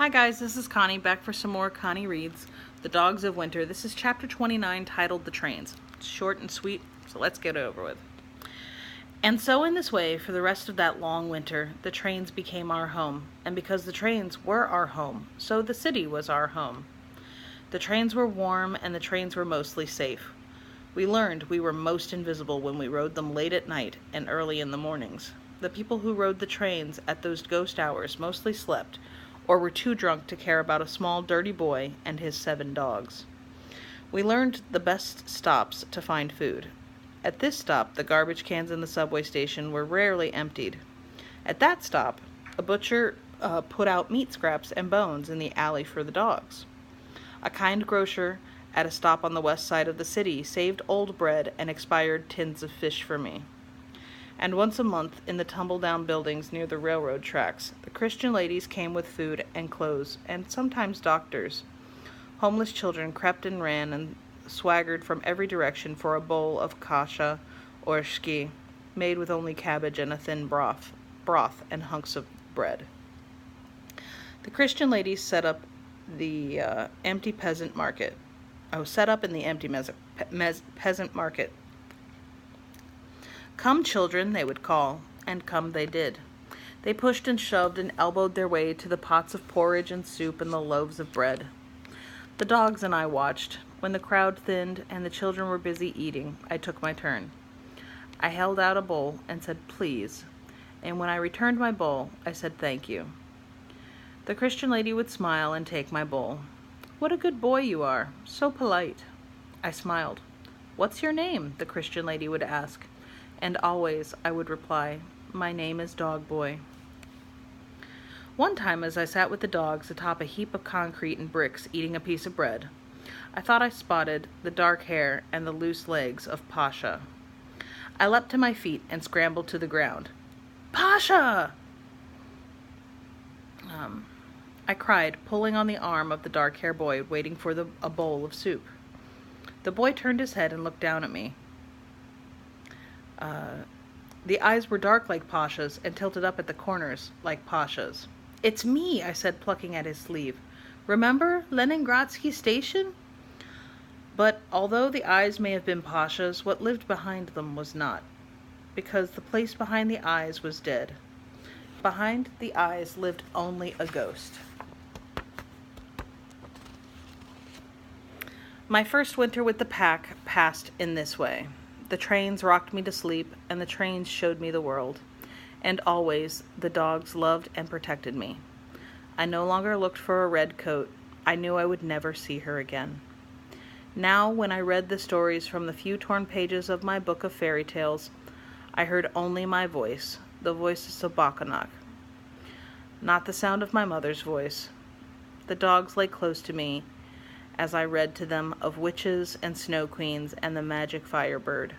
Hi guys, this is Connie, back for some more Connie Reads, The Dogs of Winter. This is chapter 29, titled The Trains. It's short and sweet, so let's get it over with. And so in this way, for the rest of that long winter, the trains became our home. And because the trains were our home, so the city was our home. The trains were warm and the trains were mostly safe. We learned we were most invisible when we rode them late at night and early in the mornings. The people who rode the trains at those ghost hours mostly slept, or were too drunk to care about a small dirty boy and his 7 dogs. We learned the best stops to find food. At this stop, the garbage cans in the subway station were rarely emptied. At that stop, a butcher put out meat scraps and bones in the alley for the dogs. A kind grocer at a stop on the west side of the city saved old bread and expired tins of fish for me. And once a month, in the tumble-down buildings near the railroad tracks, the Christian ladies came with food and clothes, and sometimes doctors. Homeless children crept and ran and swaggered from every direction for a bowl of Pasha or ch29, made with only cabbage and a thin broth and hunks of bread. The Christian ladies set up the empty peasant market. Peasant market. Come, children, they would call, and come they did. They pushed and shoved and elbowed their way to the pots of porridge and soup and the loaves of bread. The dogs and I watched. When the crowd thinned and the children were busy eating, I took my turn. I held out a bowl and said, "Please," and when I returned my bowl, I said, "Thank you." The Christian lady would smile and take my bowl. "What a good boy you are, so polite." I smiled. "What's your name?" the Christian lady would ask. And always I would reply, "My name is Dog Boy." One time as I sat with the dogs atop a heap of concrete and bricks eating a piece of bread, I thought I spotted the dark hair and the loose legs of Pasha. I leapt to my feet and scrambled to the ground. "Pasha!" I cried, pulling on the arm of the dark-haired boy waiting for a bowl of soup. The boy turned his head and looked down at me. The eyes were dark like Pasha's and tilted up at the corners like Pasha's. "It's me," I said, plucking at his sleeve. "Remember Leningradsky Station?" But although the eyes may have been Pasha's, what lived behind them was not, because the place behind the eyes was dead. Behind the eyes lived only a ghost. My first winter with the pack passed in this way. The trains rocked me to sleep, and the trains showed me the world. And always, the dogs loved and protected me. I no longer looked for a red coat. I knew I would never see her again. Now, when I read the stories from the few torn pages of my book of fairy tales, I heard only my voice, the voice of Sobakanak. Not the sound of my mother's voice. The dogs lay close to me, as I read to them of witches and snow queens and the magic firebird.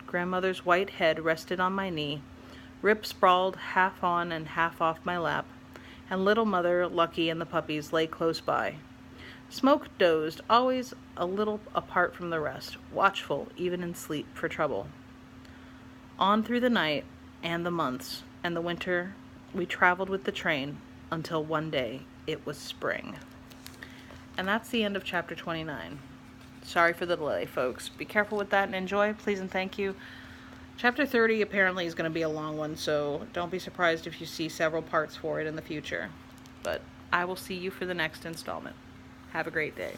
Grandmother's white head rested on my knee, Rip sprawled half on and half off my lap, and little Mother, Lucky, and the puppies lay close by. Smoke dozed, always a little apart from the rest, watchful even in sleep for trouble. On through the night and the months and the winter, we traveled with the train until one day it was spring. And that's the end of chapter 29. Sorry for the delay, folks. Be careful with that and enjoy, please and thank you. Chapter 30 apparently is going to be a long one, so don't be surprised if you see several parts for it in the future. But I will see you for the next installment. Have a great day.